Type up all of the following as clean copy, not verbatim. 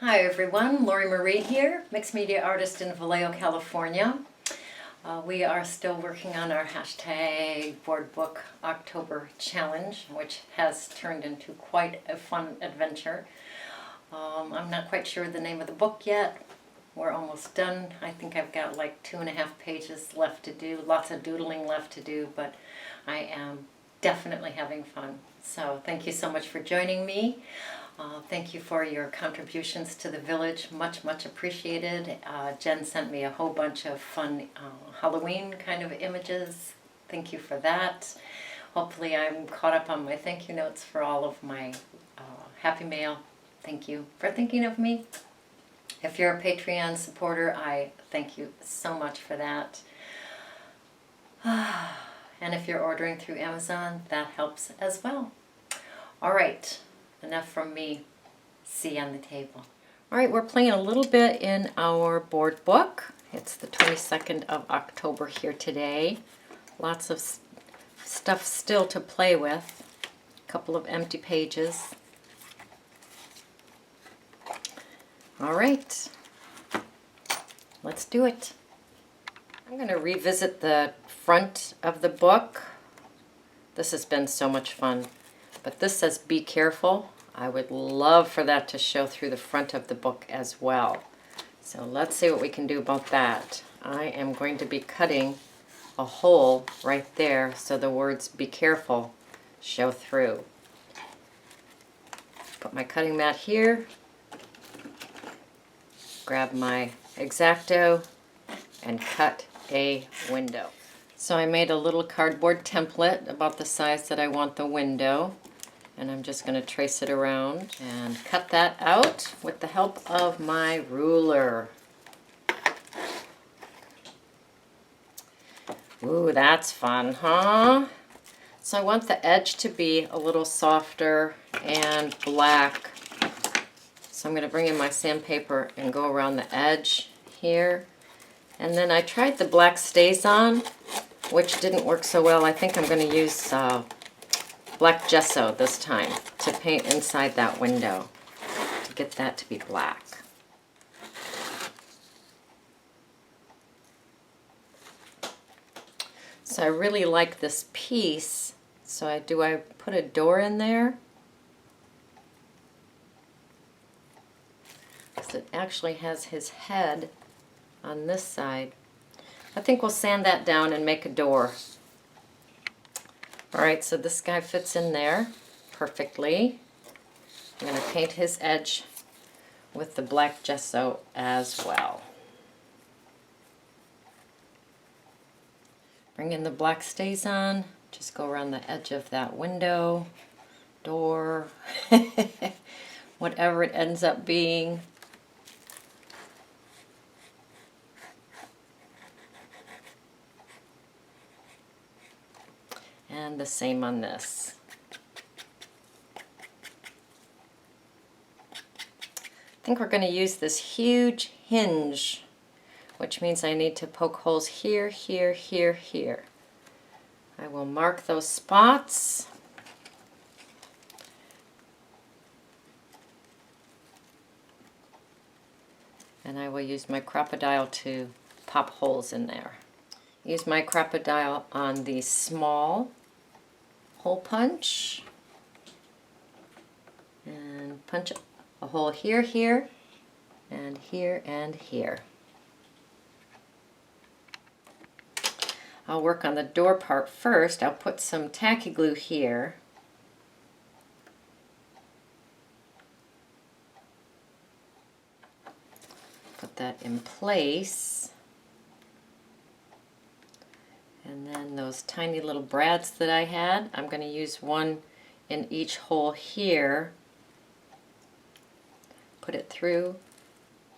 Hi everyone, Lori Marie here, mixed media artist in Vallejo, California. We are still working on our hashtag board book October challenge, which has turned into quite a fun adventure. I'm not quite sure the name of the book yet. We're almost done. I think I've got like 2.5 pages left to do, lots of doodling left to do, but I am definitely having fun. So thank you so much for joining me. Thank you for your contributions to the village, much appreciated. Jen sent me a whole bunch of fun Halloween kind of images. Thank you for that. Hopefully I'm caught up on my thank you notes for all of my Happy Mail. Thank you for thinking of me. If you're a Patreon supporter, I thank you so much for that. And if you're ordering through Amazon, that helps as well. All right. Enough from me. See you on the table. All right, we're playing a little bit in our board book. It's the 22nd of October here today. Lots of stuff still to play with. A couple of empty pages. All right, let's do it. I'm going to revisit the front of the book. This has been so much fun. But this says be careful. I would love for that to show through the front of the book as well. So let's see what we can do about that. I am going to be cutting a hole right there so the words be careful show through. Put my cutting mat here. Grab my X-Acto and cut a window. So I made a little cardboard template about the size that I want the window. And I'm just going to trace it around and cut that out with the help of my ruler. Ooh, that's fun, huh? So I want the edge to be a little softer and black. So I'm going to bring in my sandpaper and go around the edge here. And then I tried the black StazOn, which didn't work so well. I think I'm going to use black gesso this time to paint inside that window to get that to be black. So I really like this piece. So I put a door in there? Because it actually has his head on this side. I think we'll sand that down and make a door. Alright, so this guy fits in there perfectly. I'm going to paint his edge with the black gesso as well. Bring in the black StazOn. Just go around the edge of that window, door, whatever it ends up being. And the same on this. I think we're going to use this huge hinge, which means I need to poke holes here, here, here, here. I will mark those spots. And I will use my crocodile to pop holes in there. Use my crocodile on the small hole punch and punch a hole here, here, and here, and here. I'll work on the door part first. I'll put some tacky glue here. Put that in place. And then those tiny little brads that I had, I'm going to use one in each hole here. Put it through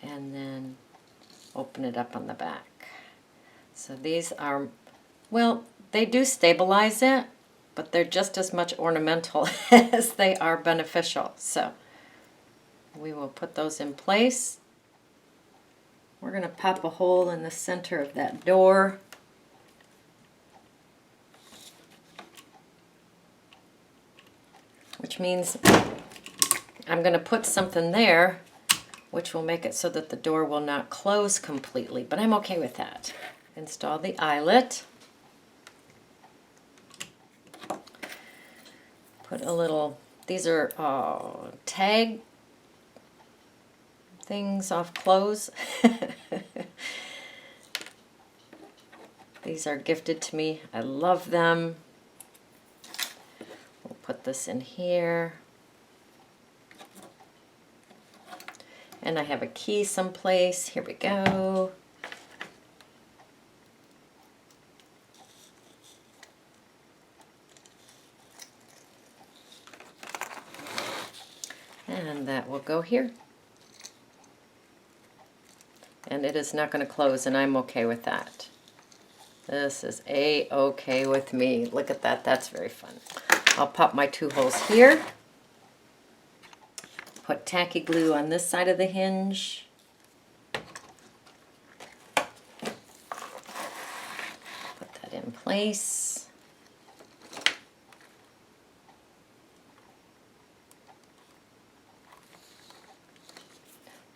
and then open it up on the back. So these are, well, they do stabilize it, but they're just as much ornamental as they are beneficial. So we will put those in place. We're going to pop a hole in the center of that door. Which means I'm going to put something there which will make it so that the door will not close completely, but I'm okay with that. Install the eyelet. Put a little, these are tag things off clothes. These are gifted to me. I love them. We'll put this in here. And I have a key someplace. Here we go. And that will go here. And it is not going to close, and I'm okay with that. This is A-okay with me. Look at that. That's very fun. I'll pop my 2 holes here. Put tacky glue on this side of the hinge. Put that in place.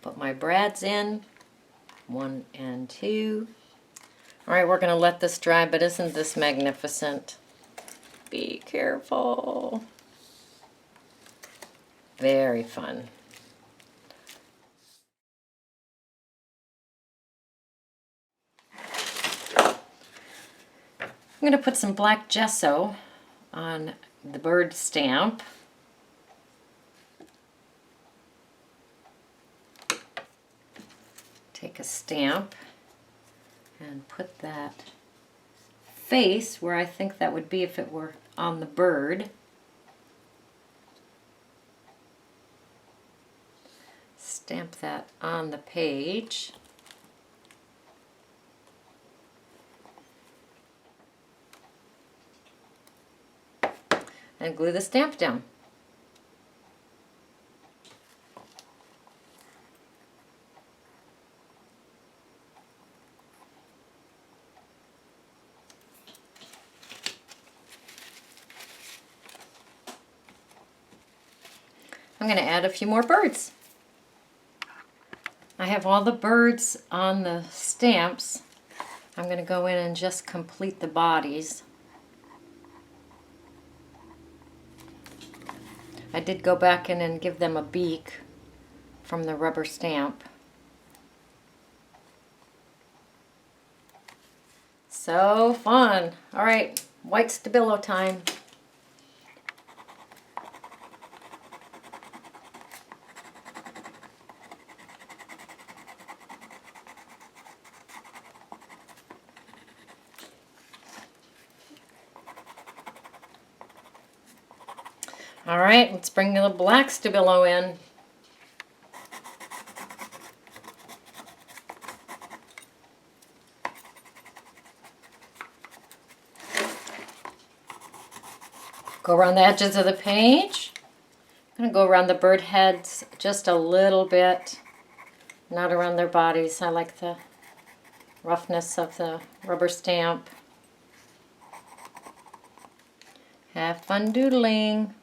Put my brads in. 1 and 2. All right, we're going to let this dry, but isn't this magnificent? Be careful. Very fun. I'm going to put some black gesso on the bird stamp. Take a stamp and put that face where I think that would be if it were on the bird. Stamp that on the page. And glue the stamp down. I'm going to add a few more birds. I have all the birds on the stamps. I'm going to go in and just complete the bodies. I did go back in and give them a beak from the rubber stamp. So fun. All right, white Stabilo time. All right, let's bring the black Stabilo in. Go around the edges of the page. I'm going to go around the bird heads just a little bit, not around their bodies. I like the roughness of the rubber stamp. Have fun doodling.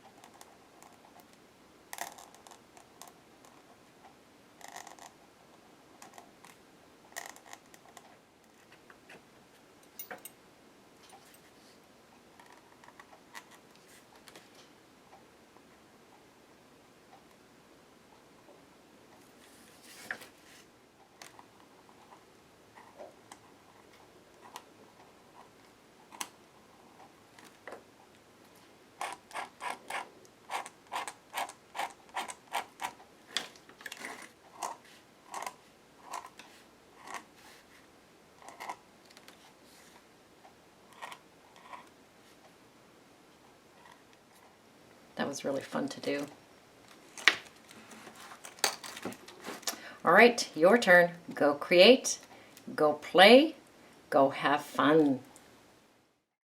That was really fun to do. All right, your turn. Go create, go play, go have fun.